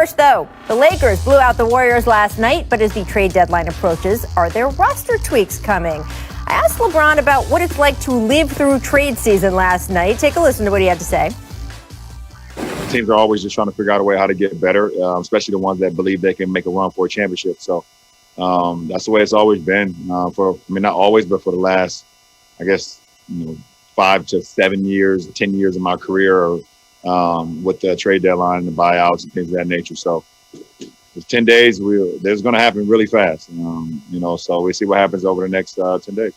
First, though, the Lakers blew out the Warriors last night, but as the trade deadline approaches, are there roster tweaks coming? I asked LeBron about what it's like to live through trade season last night. Take a listen to what he had to say. Teams are always just trying to figure out a way how to get better, especially the ones that believe they can make a run for a championship. So that's the way it's always been not always, but for the last, 5 to 7 years, 10 years of my career with the trade deadline and the buyouts and things of that nature. So it's 10 days. There's going to happen really fast, so we see what happens over the next 10 days.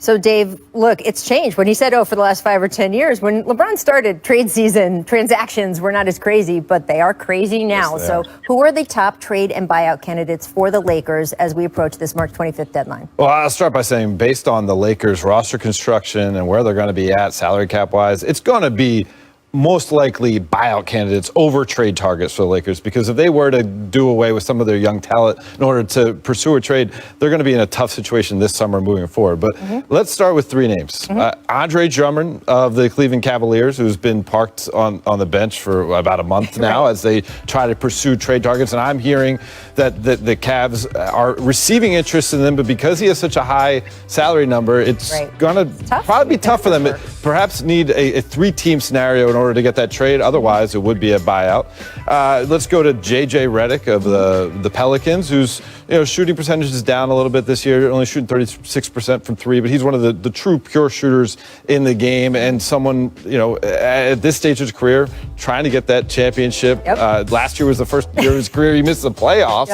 So, Dave, look, it's changed. When he said, for the last 5 or 10 years, when LeBron started trade season, transactions were not as crazy, but they are crazy now. Yes, so who are the top trade and buyout candidates for the Lakers as we approach this March 25th deadline? Well, I'll start by saying, based on the Lakers roster construction and where they're going to be at salary cap wise, it's going to be most likely buyout candidates over trade targets for the Lakers, because if they were to do away with some of their young talent in order to pursue a trade, they're going to be in a tough situation this summer moving forward. But let's start with 3 names. Andre Drummond of the Cleveland Cavaliers, who's been parked on the bench for about a month now as they try to pursue trade targets. And I'm hearing that the Cavs are receiving interest in them, but because he has such a high salary number, it's going to probably be tough for them. Perhaps need a 3-team scenario in order to get that trade. Otherwise, it would be a buyout. Let's go to J.J. Redick of the Pelicans, whose shooting percentage is down a little bit this year, only shooting 36% from 3, but he's one of the true pure shooters in the game, and someone, at this stage of his career, trying to get that championship. Last year was the first year of his career he missed the playoffs.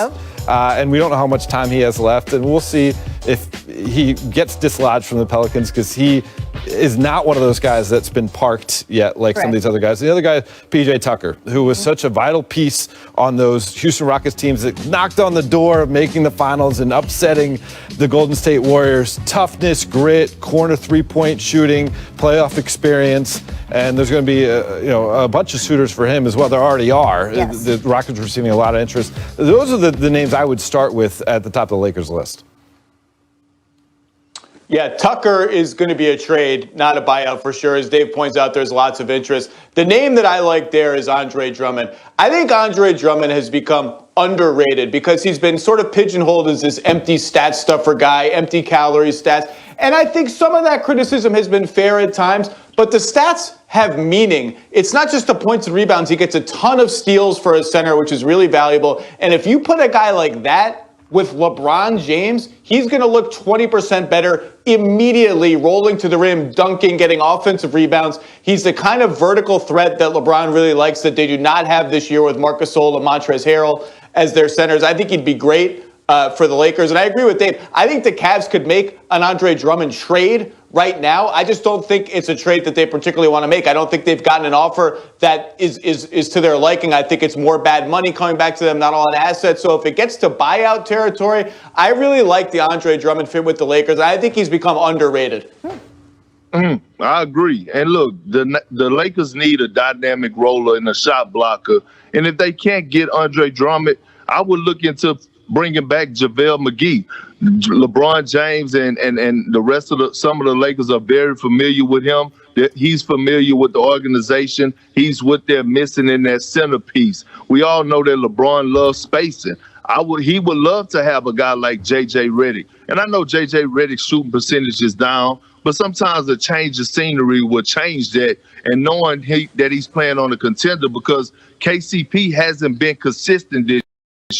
And we don't know how much time he has left, and we'll see if he gets dislodged from the Pelicans, because he is not one of those guys that's been parked yet like some of these other guys. The other guy, PJ Tucker, who was such a vital piece on those Houston Rockets teams that knocked on the door of making the finals and upsetting the Golden State Warriors. Toughness, grit, corner 3-point shooting, playoff experience, and there's going to be a bunch of suitors for him as well. There already are. The Rockets are receiving a lot of interest. Those are the names I would start with at the top of the Lakers list. Yeah, Tucker is going to be a trade, not a buyout for sure. As Dave points out, there's lots of interest. The name that I like there is Andre Drummond. I think Andre Drummond has become underrated because he's been sort of pigeonholed as this empty stat stuffer guy, empty calorie stats. And I think some of that criticism has been fair at times, but the stats have meaning. It's not just the points and rebounds. He gets a ton of steals for a center, which is really valuable. And if you put a guy like that with LeBron James, he's going to look 20% better immediately, rolling to the rim, dunking, getting offensive rebounds. He's the kind of vertical threat that LeBron really likes that they do not have this year with Marc Gasol and Montrezl Harrell as their centers. I think he'd be great for the Lakers. And I agree with Dave. I think the Cavs could make an Andre Drummond trade right now. I just don't think it's a trade that they particularly want to make. I don't think they've gotten an offer that is to their liking. I think it's more bad money coming back to them, not all in assets. So if it gets to buyout territory, I really like the Andre Drummond fit with the Lakers. I think he's become underrated. I agree. And look, the Lakers need a dynamic roller and a shot blocker. And if they can't get Andre Drummond, I would look into bringing back JaVale McGee. LeBron James and the rest of some of the Lakers are very familiar with him. He's familiar with the organization. He's what they're missing in that centerpiece. We all know that LeBron loves spacing. He would love to have a guy like J.J. Redick. And I know J.J. Redick's shooting percentage is down, but sometimes a change of scenery will change that. And knowing that he's playing on a contender, because KCP hasn't been consistent this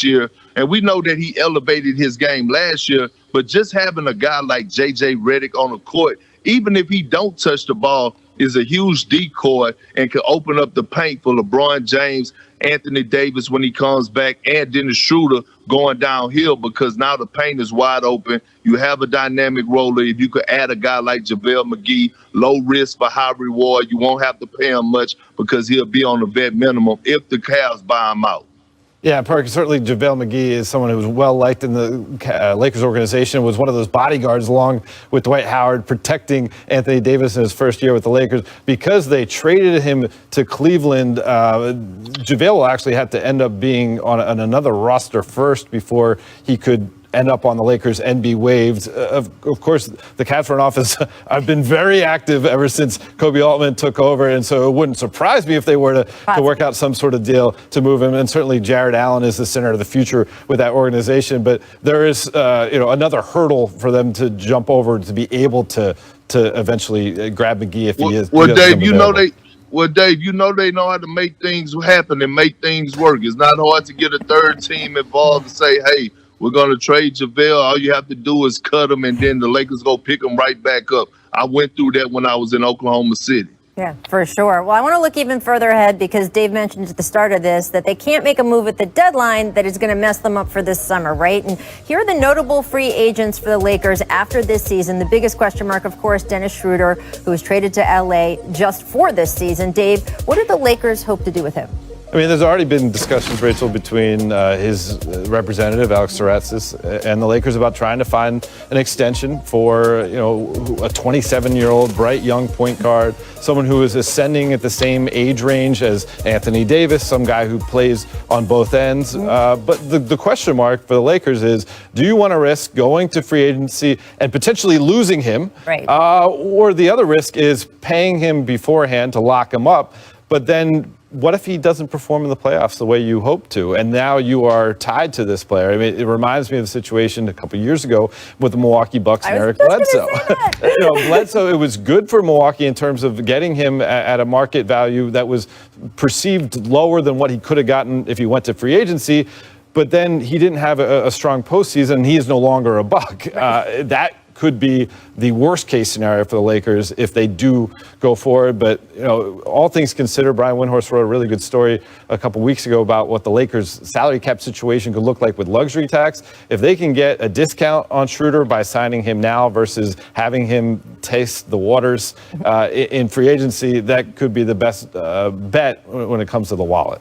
year, and we know that he elevated his game last year, but just having a guy like J.J. Redick on the court, even if he don't touch the ball, is a huge decoy and can open up the paint for LeBron James, Anthony Davis when he comes back, and Dennis Schroeder going downhill, because now the paint is wide open. You have a dynamic roller. If you could add a guy like JaVale McGee, low risk for high reward, you won't have to pay him much because he'll be on the vet minimum if the Cavs buy him out. Yeah, Parker, certainly JaVale McGee is someone who was well-liked in the Lakers organization, was one of those bodyguards along with Dwight Howard protecting Anthony Davis in his first year with the Lakers. Because they traded him to Cleveland, JaVale will actually have to end up being on another roster first before he could end up on the Lakers and be waived. Of course, the Cavs front office have been very active ever since Kobe Altman took over, and so it wouldn't surprise me if they were to work out some sort of deal to move him. And certainly Jared Allen is the center of the future with that organization. But there is, another hurdle for them to jump over to be able to eventually grab McGee if he is. Well, Dave, Dave, they know how to make things happen and make things work. It's not hard to get a third team involved and say, hey, we're going to trade JaVale. All you have to do is cut him, and then the Lakers go pick him right back up. I went through that when I was in Oklahoma City. Yeah, for sure. Well, I want to look even further ahead because Dave mentioned at the start of this that they can't make a move at the deadline that is going to mess them up for this summer, right? And here are the notable free agents for the Lakers after this season. The biggest question mark, of course, Dennis Schroeder, who was traded to L.A. just for this season. Dave, what do the Lakers hope to do with him? I mean, there's already been discussions, Rachel, between his representative, Alex Taratzis, and the Lakers about trying to find an extension for, a 27-year-old bright young point guard, someone who is ascending at the same age range as Anthony Davis, some guy who plays on both ends. But the question mark for the Lakers is, do you want to risk going to free agency and potentially losing him? Right. Or the other risk is paying him beforehand to lock him up, but then what if he doesn't perform in the playoffs the way you hope to? And now you are tied to this player. I mean, it reminds me of the situation a couple years ago with the Milwaukee Bucks and Eric Bledsoe. Bledsoe, it was good for Milwaukee in terms of getting him at a market value that was perceived lower than what he could have gotten if he went to free agency. But then he didn't have a strong postseason, and he is no longer a Buck. That could be the worst case scenario for the Lakers if they do go forward. But, all things considered, Brian Windhorst wrote a really good story a couple weeks ago about what the Lakers' salary cap situation could look like with luxury tax. If they can get a discount on Schroeder by signing him now versus having him taste the waters in free agency, that could be the best bet when it comes to the wallet.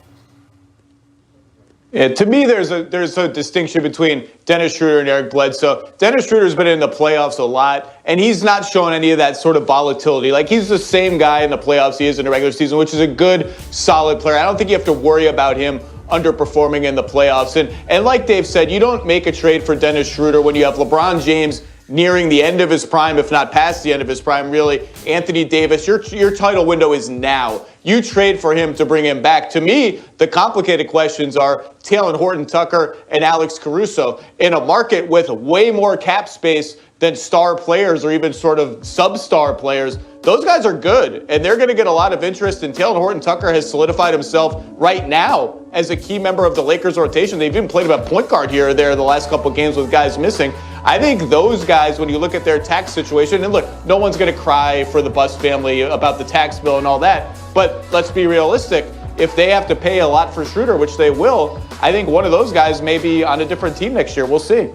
Yeah, to me, there's a distinction between Dennis Schroeder and Eric Bledsoe. Dennis Schroeder's been in the playoffs a lot, and he's not shown any of that sort of volatility. Like, he's the same guy in the playoffs he is in the regular season, which is a good, solid player. I don't think you have to worry about him underperforming in the playoffs. And like Dave said, you don't make a trade for Dennis Schroeder when you have LeBron James nearing the end of his prime, if not past the end of his prime, really. Anthony Davis, your title window is now. You trade for him to bring him back. To me, the complicated questions are Talen Horton-Tucker and Alex Caruso in a market with way more cap space than star players or even sort of sub-star players. Those guys are good, and they're going to get a lot of interest, and Talen Horton-Tucker has solidified himself right now as a key member of the Lakers rotation. They've even played about point guard here or there the last couple of games with guys missing. I think those guys, when you look at their tax situation, and look, no one's going to cry for the Buss family about the tax bill and all that, but let's be realistic. If they have to pay a lot for Schroeder, which they will, I think one of those guys may be on a different team next year. We'll see.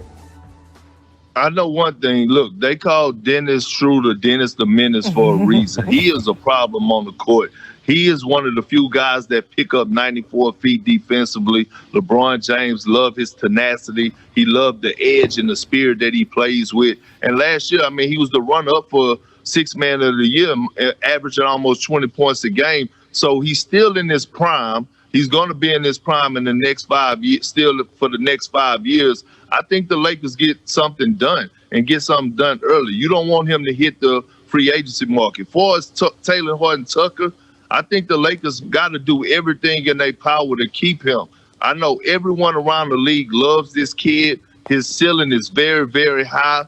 I know one thing. Look, they call Dennis Schroeder Dennis the Menace for a reason. He is a problem on the court. He is one of the few guys that pick up 94 feet defensively. LeBron James loved his tenacity. He loved the edge and the spirit that he plays with. And last year, he was the runner-up for Sixth Man of the Year, averaging almost 20 points a game. So he's still in his prime. He's going to be in his prime in the next 5 years, still for the next 5 years. I think the Lakers get something done and get something done early. You don't want him to hit the free agency market. For us, Talen Horton-Tucker, I think the Lakers got to do everything in their power to keep him. I know everyone around the league loves this kid. His ceiling is very, very high.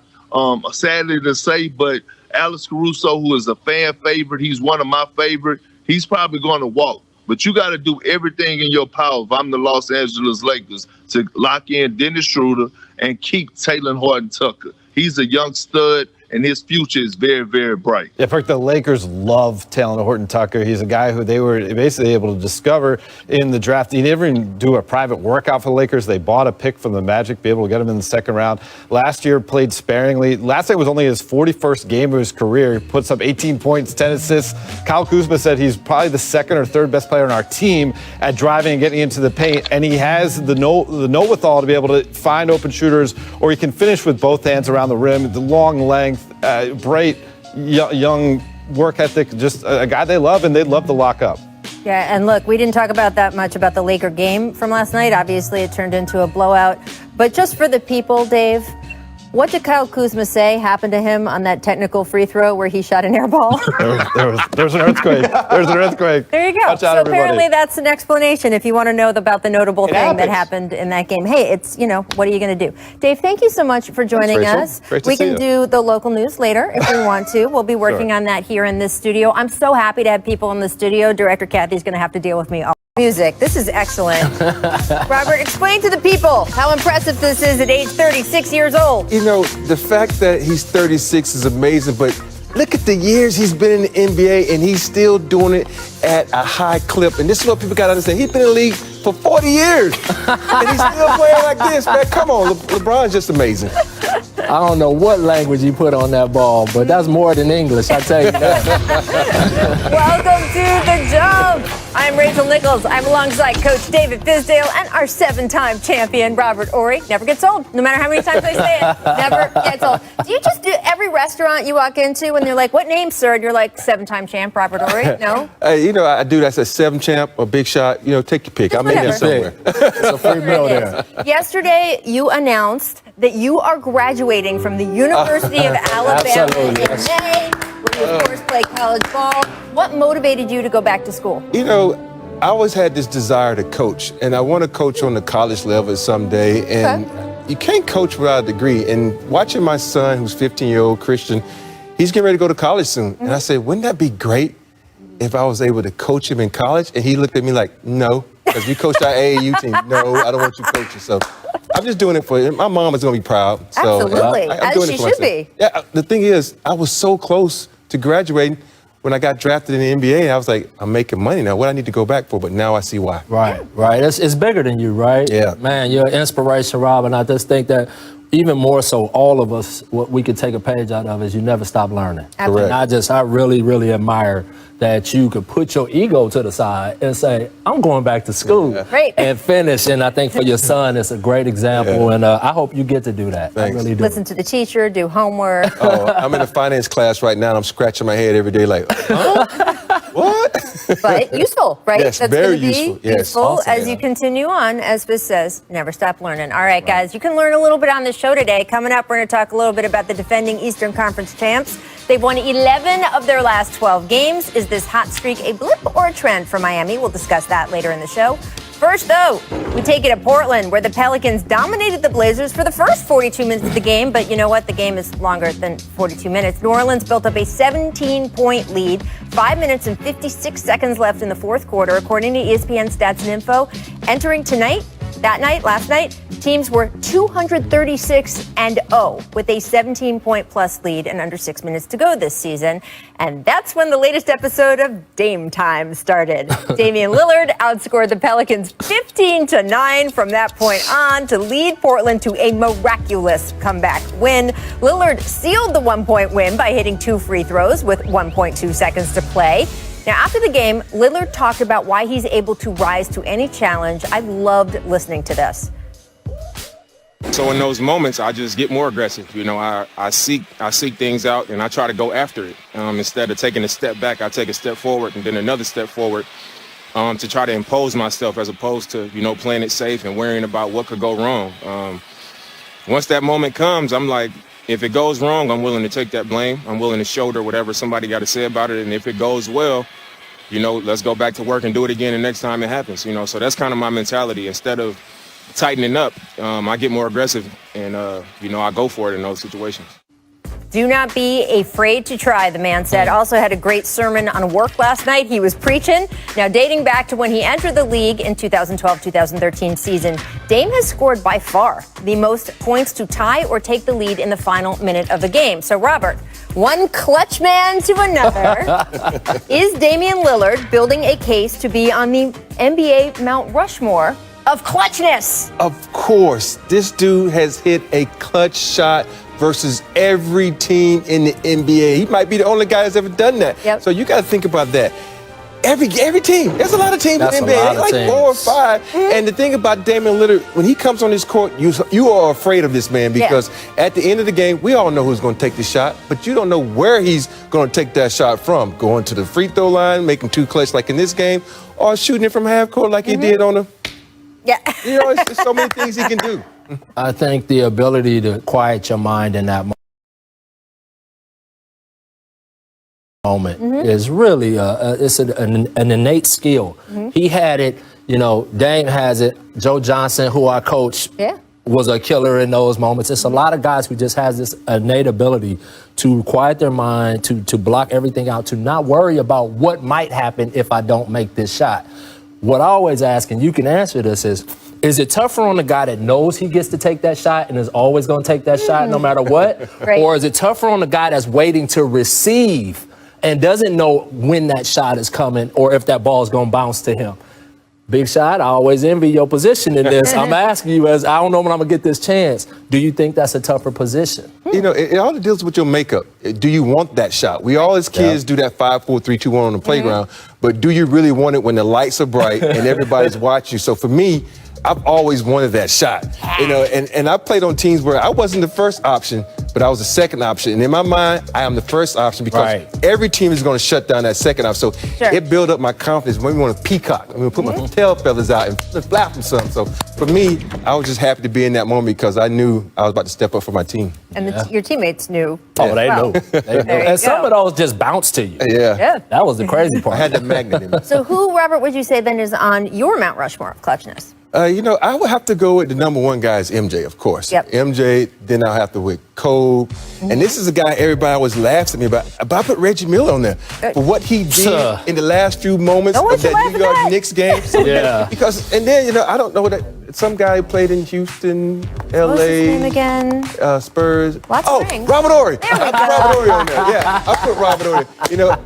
Sadly to say, but Alex Caruso, who is a fan favorite, he's one of my favorite. He's probably going to walk. But you got to do everything in your power, if I'm the Los Angeles Lakers, to lock in Dennis Schroeder and keep Talen Horton-Tucker. He's a young stud, and his future is very, very bright. Yeah, the Lakers love Talen Horton-Tucker. He's a guy who they were basically able to discover in the draft. He didn't even do a private workout for the Lakers. They bought a pick from the Magic, be able to get him in the second round. Last year, played sparingly. Last night was only his 41st game of his career. He puts up 18 points, 10 assists. Kyle Kuzma said he's probably the second or third best player on our team at driving and getting into the paint, and he has the know-withal to be able to find open shooters, or he can finish with both hands around the rim, the long length, bright, young work ethic, just a guy they love, and they'd love to lock up. Yeah, and look, we didn't talk about that much about the Laker game from last night. Obviously, it turned into a blowout. But just for the people, Dave, what did Kyle Kuzma say happened to him on that technical free throw where he shot an air ball? There's an earthquake. There's an earthquake. There you go. Watch out, So everybody. apparently that's an explanation if you want to know about the notable thing that happens. happened in that game. Hey, it's, what are you going to do? Dave, thank you so much for joining Rachel. us. Great to We see can you. do the local news later if we want to. We'll be working on that here in this studio. I'm so happy to have people in the studio. Director Kathy's going to have to deal with me all music. This is excellent. Robert, explain to the people how impressive this is at age 36 years old. The fact that he's 36 is amazing, but look at the years he's been in the NBA and he's still doing it at a high clip. And this is what people got to understand. He's been in the league for 40 years and he's still playing like this, man. Come on, LeBron's just amazing. I don't know what language you put on that ball, but that's more than English, I tell you that. Welcome to The Jump. I'm Rachel Nichols. I'm alongside Coach David Fizdale and our 7-time champion, Robert Horry. Never gets old, no matter how many times I say it. Never gets old. Do you just do every restaurant you walk into and they're like, what name, sir? And you're like, 7-time champ, Robert Horry? No? Hey, I do that. That's a 7 champ, a big shot. Take your pick. I'm in there Whatever. somewhere. It's a free meal there. Yesterday, you announced that you are graduating from the University of Alabama Absolutely, in yes. May, where you, of course, play college ball. What motivated you to go back to school? I always had this desire to coach, and I want to coach on the college level someday. And you can't coach without a degree. And watching my son, who's 15-year-old Christian, he's getting ready to go to college soon. And I said, wouldn't that be great if I was able to coach him in college? And he looked at me like, no, because you coached our AAU team. No, I don't want you coaching. So I'm just doing it for him. My mom is going to be proud. So, Absolutely. I'm As doing she it for should myself. be. Yeah, the thing is, I was so close to graduating. When I got drafted in the NBA, I was like, I'm making money now. What I need to go back for? But now I see why. Right. It's bigger than you, right? Yeah. Man, you're an inspiration, Rob, and I just think that even more so, all of us, what we could take a page out of is you never stop learning. Absolutely. And I really, really admire that you could put your ego to the side and say, I'm going back to school Right. and finish. And I think for your son, it's a great example. And I hope you get to do that. Thanks. I really do. Listen to the teacher, do homework. Oh, I'm in a finance class right now, and I'm scratching my head every day like, huh? What? But useful, right? Yes, That's very gonna be useful. Yes. useful Awesome, as yeah. you continue on. As Fizz says, never stop learning. All right, guys, you can learn a little bit on the show today. Coming up, we're going to talk a little bit about the defending Eastern Conference champs. They've won 11 of their last 12 games. Is this hot streak a blip or a trend for Miami? We'll discuss that later in the show. First, though, we take it to Portland, where the Pelicans dominated the Blazers for the first 42 minutes of the game. But you know what? The game is longer than 42 minutes. New Orleans built up a 17-point lead. 5 minutes and 56 seconds left in the fourth quarter, according to ESPN Stats and Info. Entering last night, teams were 236-0 with a 17-point-plus lead and under 6 minutes to go this season. And that's when the latest episode of Dame Time started. Damian Lillard outscored the Pelicans 15-9 from that point on to lead Portland to a miraculous comeback win. Lillard sealed the 1-point win by hitting 2 free throws with 1.2 seconds to play. Now, after the game, Lillard talked about why he's able to rise to any challenge. I loved listening to this. So in those moments, I just get more aggressive. I seek things out and I try to go after it. Instead of taking a step back, I take a step forward and then another step forward to try to impose myself as opposed to, playing it safe and worrying about what could go wrong. Once that moment comes, I'm like, if it goes wrong, I'm willing to take that blame. I'm willing to shoulder whatever somebody got to say about it. And if it goes well, let's go back to work and do it again the next time it happens. So that's kind of my mentality. Instead of tightening up, I get more aggressive and, I go for it in those situations. Do not be afraid to try, the man said. Also had a great sermon on work last night. He was preaching. Now, dating back to when he entered the league in 2012-2013 season, Dame has scored by far the most points to tie or take the lead in the final minute of a game. So, Robert, one clutch man to another. Is Damian Lillard building a case to be on the NBA Mount Rushmore of clutchness? Of course, this dude has hit a clutch shot versus every team in the NBA. He might be the only guy that's ever done that. Yep. So you got to think about that. Every team. There's a lot of teams That's in a the NBA, lot of like teams. 4 or 5. And the thing about Damian Lillard, when he comes on this court, you are afraid of this man because at the end of the game, we all know who's going to take the shot, but you don't know where he's going to take that shot from. Going to the free throw line, making 2 clutch like in this game, or shooting it from half court like he did on the. Yeah. There's so many things he can do. I think the ability to quiet your mind in that moment is really it's an innate skill. He had it, Dame has it. Joe Johnson, who I coach, was a killer in those moments. It's a lot of guys who just has this innate ability to quiet their mind, to block everything out, to not worry about what might happen if I don't make this shot. What I always ask, and you can answer this, is it tougher on the guy that knows he gets to take that shot and is always going to take that shot no matter what? Right. Or is it tougher on the guy that's waiting to receive and doesn't know when that shot is coming or if that ball is going to bounce to him? Big Shot, I always envy your position in this. I'm asking you, as I don't know when I'm going to get this chance, do you think that's a tougher position? It all deals with your makeup. Do you want that shot? We all as kids do that 5, 4, 3, 2, 1 on the playground, but do you really want it when the lights are bright and everybody's watching? So for me, I've always wanted that shot, and I played on teams where I wasn't the first option, but I was the second option. And in my mind, I am the first option because every team is going to shut down that second option. So it built up my confidence. When we want to peacock, I'm going to put my tail feathers out and flap them something. So for me, I was just happy to be in that moment because I knew I was about to step up for my team. And your teammates knew. Oh, they know. There you And some go. of those just bounce to you. Yeah. That was the crazy part. I had that magnet in me. So who, Robert, would you say then is on your Mount Rushmore of clutchness? I would have to go with the number one guy is MJ, of course. Yep. MJ, then I'll have to with Kobe. And this is a guy everybody always laughs at me about. But I put Reggie Miller on there for what he did in the last few moments Don't of want you that New laughing at York that. Knicks game. So, Yeah. Because, and then, I don't know that some guy who played in Houston, LA. What's his name again? Spurs. Lots of rings. Robert Ory. There we I put Robert Ory on there. Yeah, I put Robert Ory.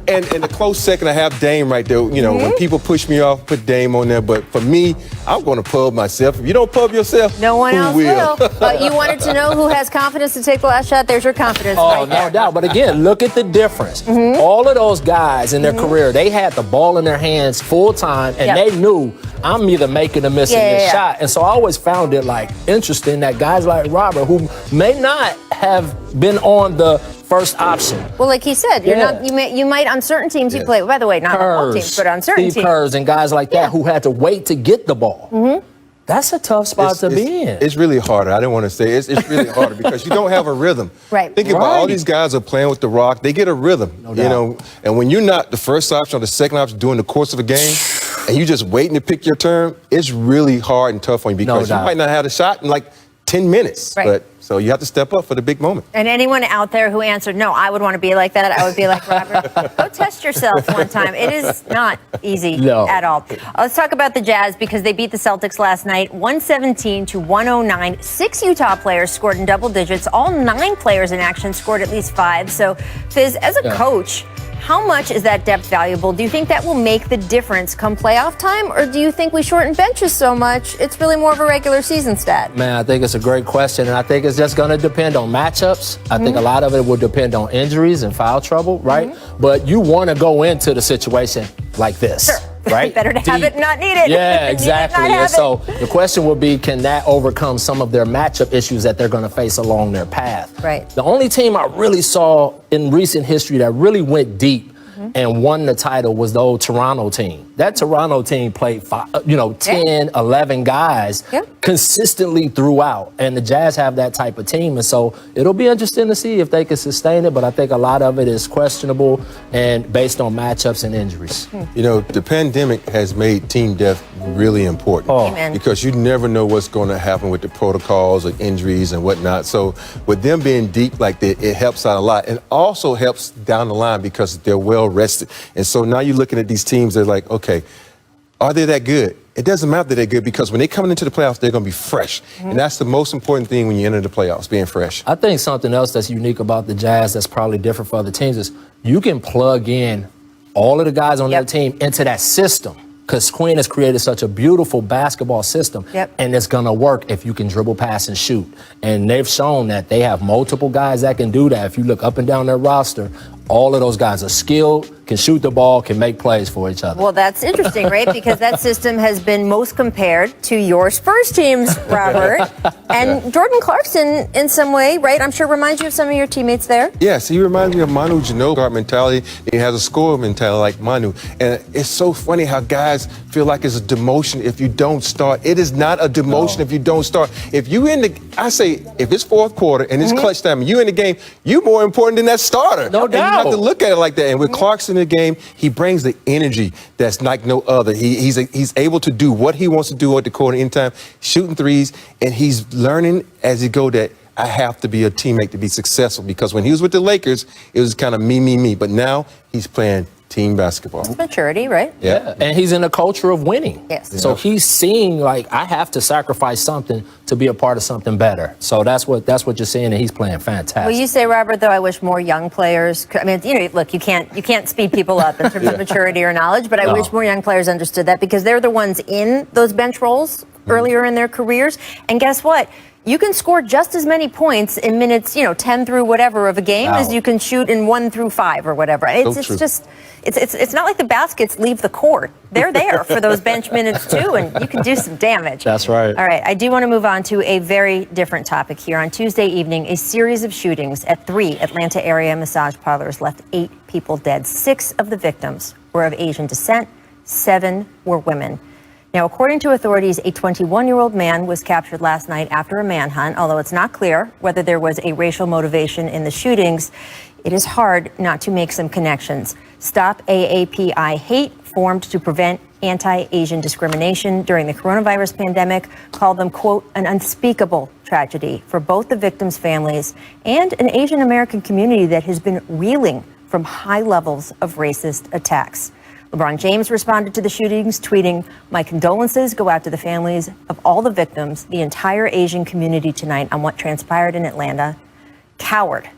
And in the close second, I have Dame right there. When people push me off, put Dame on there. But for me, I'm going to pub myself. If you don't pub yourself, No one who else will. But you wanted to know who has confidence to take the last shot. There's your confidence Oh, right no there. doubt. But again, look at the difference. All of those guys in their career, they had the ball in their hands full time, and they knew I'm either making or missing this shot. And so I always found it interesting that guys like Robert, who may not have been on the first option. Well, like he said, you're not. You might on certain teams you play. By the way, not on all teams, but on certain Steve teams. Kerrs and guys like that who had to wait to get the ball. That's a tough spot to be in. It's really harder. I didn't want to say it's really harder because you don't have a rhythm. Right. Think about all these guys are playing with the rock. They get a rhythm, and when you're not the first option or the second option during the course of a game, and you just waiting to pick your turn, it's really hard and tough on you because you might not have a shot in like 10 minutes. Right. But so you have to step up for the big moment. And anyone out there who answered, no, I would want to be like that, I would be like, Robert, go test yourself one time. It is not easy at all. Let's talk about the Jazz because they beat the Celtics last night, 117-109. 6 Utah players scored in double digits. All 9 players in action scored at least 5. So, Fizz, as a coach, how much is that depth valuable? Do you think that will make the difference come playoff time? Or do you think we shorten benches so much, it's really more of a regular season stat? Man, I think it's a great question, and I think it's just going to depend on matchups. I think a lot of it will depend on injuries and foul trouble, right? But you want to go into the situation like this. Sure. Right? Better to have it and not need it. Yeah, exactly. Need it, not And have so the question will be, can that overcome some of their matchup issues that they're going to face along their path? Right. The only team I really saw in recent history that really went deep and won the title was the old Toronto team. That Toronto team played 10, 11 guys consistently throughout. And the Jazz have that type of team. And so it'll be interesting to see if they can sustain it. But I think a lot of it is questionable and based on matchups and injuries. The pandemic has made team depth really important because you never know what's going to happen with the protocols or injuries and whatnot. So with them being deep like that, it helps out a lot and also helps down the line because they're well rested. And so now you're looking at these teams, they're like, okay, are they that good? It doesn't matter that they're good because when they come into the playoffs, they're going to be fresh. And that's the most important thing when you enter the playoffs, being fresh. I think something else that's unique about the Jazz that's probably different for other teams is you can plug in all of the guys on their team into that system. Because Quinn has created such a beautiful basketball system, and it's going to work if you can dribble, pass, and shoot. And they've shown that they have multiple guys that can do that. If you look up and down their roster, all of those guys are skilled. can shoot the ball, can make plays for each other. Well, that's interesting, right? Because that system has been most compared to your Spurs teams, Robert. And Jordan Clarkson, in some way, right, I'm sure reminds you of some of your teammates there. Yes, he reminds me of Manu Ginobili guard mentality. He has a scorer mentality like Manu. And it's so funny how guys feel like it's a demotion if you don't start. It is not a demotion if you don't start. If you I say, if it's fourth quarter and it's clutch time, you in the game, you're more important than that starter. No doubt. And you have to look at it like that. And with Clarkson in the game, he brings the energy that's like no other. He's able to do what he wants to do at the court anytime, shooting threes, and he's learning as he go that I have to be a teammate to be successful, because when he was with the Lakers, it was kind of me. But now he's playing team basketball. It's maturity, right? Yeah, and he's in a culture of winning. Yes. So he's seeing, like, I have to sacrifice something to be a part of something better. So that's what you're seeing, and he's playing fantastic. Well, you say, Robert, though, I wish more young players. I mean, look, you can't speed people up in terms of maturity or knowledge, but I wish more young players understood that, because they're the ones in those bench roles earlier in their careers. And guess what? You can score just as many points in minutes, 10 through whatever of a game as you can shoot in 1 through 5 or whatever. It's not like the baskets leave the court. They're there for those bench minutes too, and you can do some damage. That's right. All right, I do want to move on to a very different topic here. On Tuesday evening, a series of shootings at 3 Atlanta area massage parlors left 8 people dead. 6 of the victims were of Asian descent, 7 were women. Now, according to authorities, a 21-year-old man was captured last night after a manhunt. Although it's not clear whether there was a racial motivation in the shootings, it is hard not to make some connections. Stop AAPI Hate, formed to prevent anti-Asian discrimination during the coronavirus pandemic, called them, quote, an unspeakable tragedy for both the victims' families and an Asian American community that has been reeling from high levels of racist attacks. LeBron James responded to the shootings, tweeting, "My condolences go out to the families of all the victims, the entire Asian community tonight on what transpired in Atlanta. Coward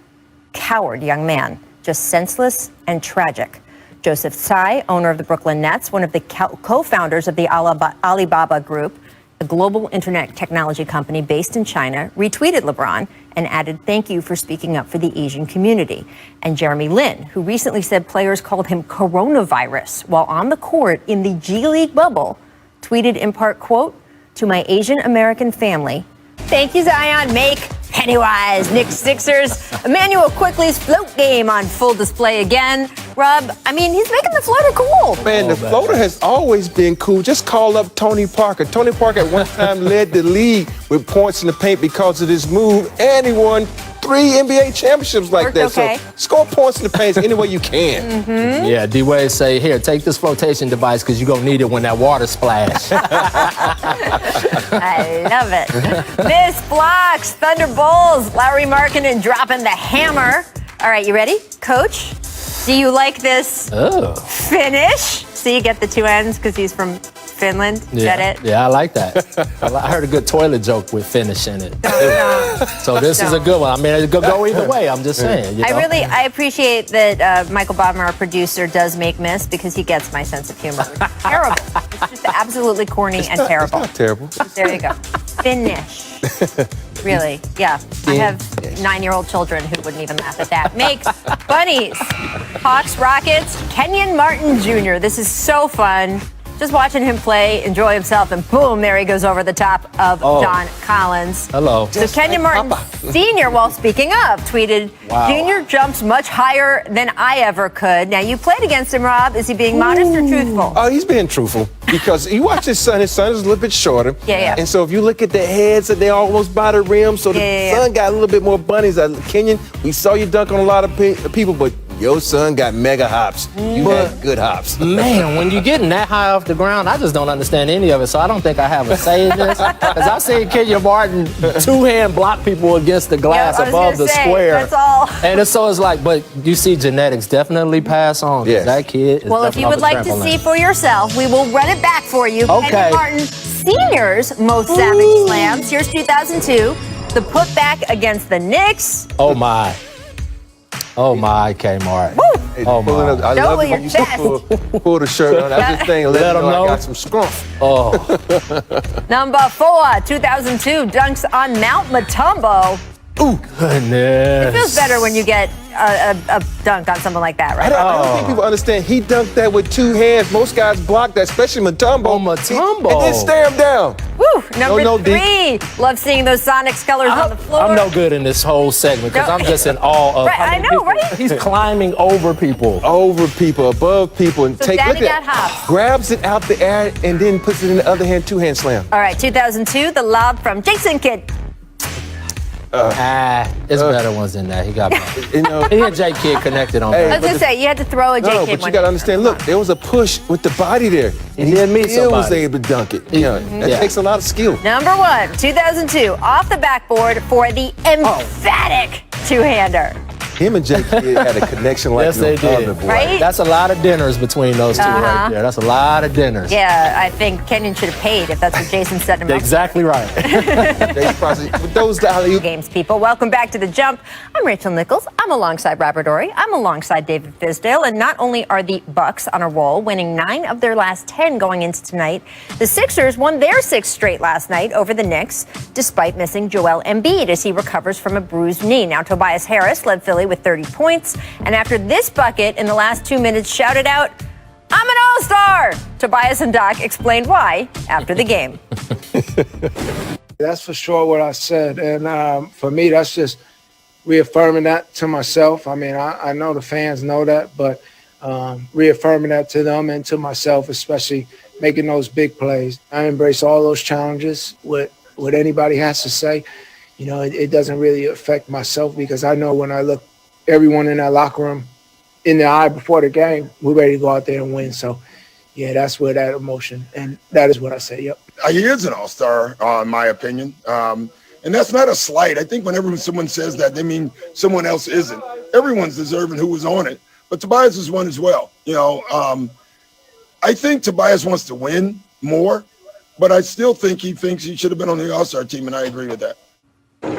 young man, just senseless and tragic." Joseph Tsai, owner of the Brooklyn Nets, one of the co-founders of the Alibaba Group, a global internet technology company based in China, retweeted LeBron and added, "Thank you for speaking up for the Asian community." And Jeremy Lin, who recently said players called him coronavirus while on the court in the G League bubble, tweeted in part, quote, "To my Asian American family, thank you, Zion, make Pennywise, Knicks, Sixers, Emmanuel Quickley's float game on full display again." Rob, I mean, he's making the floater cool. Man, the floater has always been cool. Just call up Tony Parker. Tony Parker at one time led the league with points in the paint because of this move, and he won 3 NBA championships like that. Okay. So score points in the paint any way you can. Yeah, D-Wade say, here, take this flotation device because you're going to need it when that water splash. I love it. Missed blocks, Thunder Bulls, Lauri Markkanen dropping the hammer. All right, you ready? Coach, do you like this finish? So you get the 2 ends because he's from Finland. Is that it? Yeah, I like that. I heard a good toilet joke with finish in it. So this is a good one. I mean, it could go either way. I'm just saying. I appreciate that Michael Bobman, our producer, does make miss because he gets my sense of humor. Which is terrible. It's just absolutely corny and terrible. It's not terrible. There you go. Finish. Really? Yeah. I have 9-year-old children who wouldn't even laugh at that. Make bunnies. Hawks, Rockets, Kenyon Martin Jr. This is so fun. Just watching him play, enjoy himself, and boom, there he goes over the top of John Collins. Hello. So Kenyon Martin Sr., while speaking up, tweeted, "Junior jumps much higher than I ever could." Now, you played against him, Rob. Is he being modest or truthful? Oh, he's being truthful because you watch his son is a little bit shorter. Yeah. And so if you look at the heads, they're almost by the rim. So the son got a little bit more bunnies. Kenyon, we saw you dunk on a lot of people, but your son got mega hops. You had good hops. Man, when you're getting that high off the ground, I just don't understand any of it. So I don't think I have a say in this. Because I've seen Kenyon Martin 2-hand block people against the glass above the square. That's all. And it's like, but you see genetics definitely pass on. Yes. That kid is Well, if you would like to see for yourself, we will run it back for you. Okay. Kenyon Martin Sr.'s most savage slams. Here's 2002. The putback against the Knicks. Oh, my. Oh, my, Kmart. Hey, Oh, pulling my. up, I Show love it your when you chest. pull the shirt on. I just think let them know I got some scrumph. Oh, Number 4, 2002, dunks on Mount Matumbo. goodness. It feels better when you get a dunk on someone like that, right? I don't think people understand. He dunked that with two hands. Most guys block that, especially Mutombo. Oh, Mutombo. And then stare him down. Woo! Number No, three. Love seeing those Sonics colors on the floor. I'm no good in this whole segment because No. I'm just in awe of Right, how I many know, people- right? He's climbing over people. Over people, above people, and So look Daddy at got hops. grabs it out the air and then puts it in the other hand, two-hand slam. All right, 2002, the lob from Jason Kidd. It's better ones than that. He got You know, he and J Kidd connected on Hey, I that. was going to say, you had to throw a J no, Kidd but one. you got to understand. Look, there was a push with the body there, and he did meet still was somebody. able to dunk it. That Yeah. takes a lot of skill. Number one, 2002, off the backboard for the emphatic two-hander. Him and J Kidd had a connection like Yes, no they did. other, boy. Right? That's a lot of dinners between those two Uh-huh. right there. That's a lot of dinners. Yeah, I think Kenyon should have paid if that's what Jason set him up. Exactly right. They probably- with those alley-oop Games, people. Welcome back to The Jump. I'm Rachel Nichols. I'm alongside Robert Ory. I'm alongside David Fisdale. And not only are the Bucks on a roll, winning 9 of their last 10 going into tonight, the Sixers won their 6th straight last night over the Knicks, despite missing Joel Embiid as he recovers from a bruised knee. Now, Tobias Harris led Philly with 30 points. And after this bucket in the last 2 minutes, shouted out, "I'm an all-star!" Tobias and Doc explained why after the game. That's for sure what I said. And for me, that's just reaffirming that to myself. I mean, I know the fans know that, but reaffirming that to them and to myself, especially making those big plays. I embrace all those challenges. What anybody has to say, you know, it doesn't really affect myself because I know when I look everyone in that locker room in the eye before the game, we're ready to go out there and win. So, yeah, that's where that emotion, and that is what I say, yep. He is an all-star, in my opinion. And that's not a slight. I think whenever someone says that, they mean someone else isn't. Everyone's deserving who was on it. But Tobias is one as well. You know, I think Tobias wants to win more, but I still think he thinks he should have been on the all-star team, and I agree with that.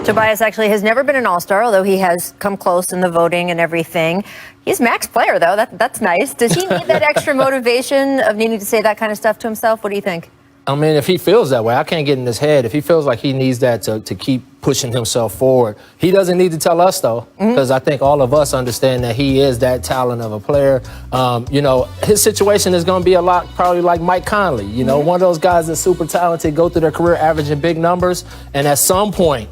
Tobias actually has never been an all-star, although he has come close in the voting and everything. He's max player, though. That's nice. Does he need that extra motivation of needing to say that kind of stuff to himself? What do you think? I mean, if he feels that way, I can't get in his head. If he feels like he needs that to keep pushing himself forward, he doesn't need to tell us, though, because I think all of us understand that he is that talent of a player. You know, his situation is going to be a lot probably like Mike Conley. You know, one of those guys that's super talented, go through their career averaging big numbers, and at some point,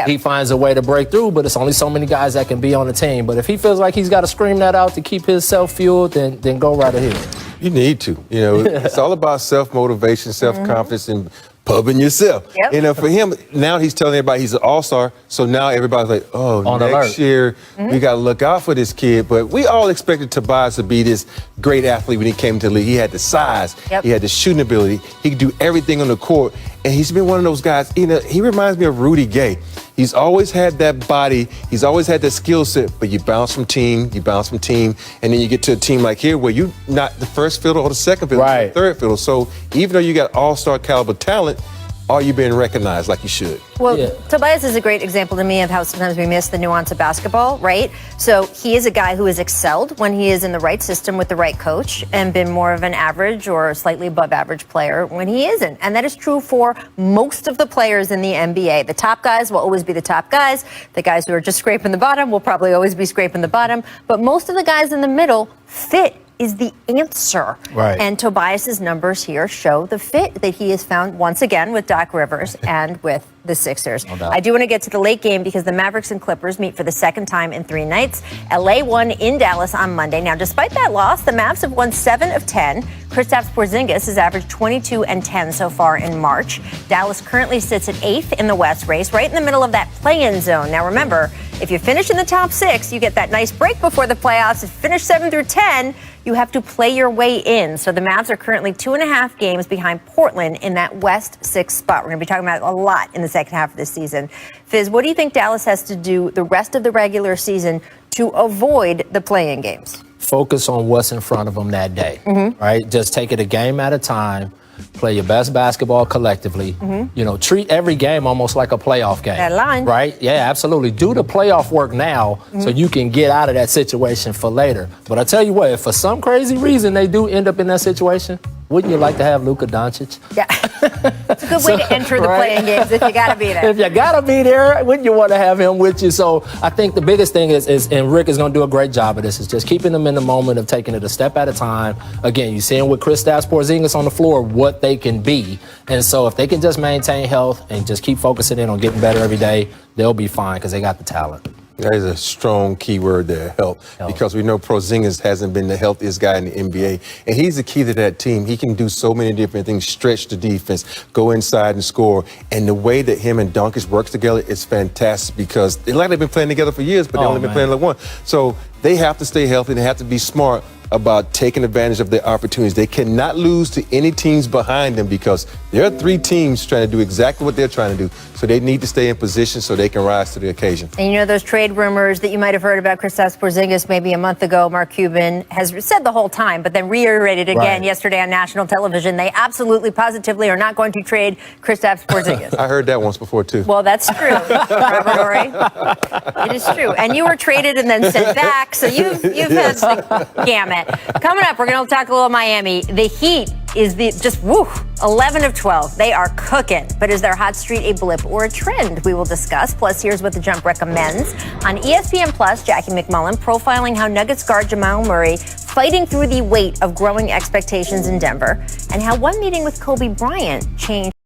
he finds a way to break through, but it's only so many guys that can be on the team. But if he feels like he's got to scream that out to keep himself fueled, then go right ahead. You need to. You know, it's all about self-motivation, self-confidence, and pubbing yourself. Yep. You know, for him, now he's telling everybody he's an all-star, so now everybody's like, oh, On next alert. year, we got to look out for this kid. But we all expected Tobias to be this great athlete when he came to the league. He had the size. Yep. He had the shooting ability. He could do everything on the court. And he's been one of those guys, you know, he reminds me of Rudy Gay. He's always had that body. He's always had that skill set, but you bounce from team, and then you get to a team like here where you're not the first fiddle or the second fiddle, you're the third fiddle. So even though you got all-star caliber talent, are you being recognized like you should? Well, Tobias is a great example to me of how sometimes we miss the nuance of basketball, right? So he is a guy who has excelled when he is in the right system with the right coach and been more of an average or slightly above average player when he isn't. And that is true for most of the players in the NBA. The top guys will always be the top guys. The guys who are just scraping the bottom will probably always be scraping the bottom. But most of the guys in the middle, fit is the answer. Right. And Tobias's numbers here show the fit that he has found once again with Doc Rivers and with the Sixers. No doubt. I do want to get to the late game because the Mavericks and Clippers meet for the second time in 3 nights. LA won in Dallas on Monday. Now, despite that loss, the Mavs have won 7 of 10. Kristaps Porzingis has averaged 22 and 10 so far in March. Dallas currently sits at 8th in the West race, right in the middle of that play-in zone. Now, remember, if you finish in the top 6, you get that nice break before the playoffs. If you finish 7 through 10, you have to play your way in. So the Mavs are currently 2.5 games behind Portland in that West 6 spot. We're going to be talking about a lot in the second half of this season. Fizz, what do you think Dallas has to do the rest of the regular season to avoid the play-in games? Focus on what's in front of them that day, right? Just take it a game at a time. Play your best basketball collectively. You know, treat every game almost like a playoff game. That line. Right? Yeah, absolutely. Do the playoff work now so you can get out of that situation for later. But I tell you what, if for some crazy reason they do end up in that situation, wouldn't you like to have Luka Doncic? Yeah. It's a good way to enter the playing games if you got to be there. If you got to be there, wouldn't you want to have him with you? So I think the biggest thing is and Rick is going to do a great job of this, is just keeping them in the moment of taking it a step at a time. Again, you're seeing with Kristaps Porzingis on the floor what they can be. And so if they can just maintain health and just keep focusing in on getting better every day, they'll be fine because they got the talent. That is a strong key word there, health, because we know Porzingis hasn't been the healthiest guy in the NBA, and he's the key to that team. He can do so many different things, stretch the defense, go inside and score, and the way that him and Doncic works together is fantastic because they've been playing together for years, but they've only been playing like one. So they have to stay healthy, they have to be smart about taking advantage of their opportunities. They cannot lose to any teams behind them because there are 3 teams trying to do exactly what they're trying to do. So they need to stay in position so they can rise to the occasion. And you know those trade rumors that you might have heard about Kristaps Porzingis maybe a month ago, Mark Cuban has said the whole time, but then reiterated again yesterday on national television. They absolutely, positively are not going to trade Kristaps Porzingis. I heard that once before, too. Well, that's true, Robert Horry. It is true. And you were traded and then sent back, so you've had the gamut. Coming up, we're going to talk a little Miami. The Heat is 11 of 12. They are cooking. But is their hot streak a blip or a trend? We will discuss. Plus, here's what The Jump recommends. On ESPN Plus, Jackie McMullen profiling how Nuggets guard Jamal Murray fighting through the weight of growing expectations in Denver, and how one meeting with Kobe Bryant changed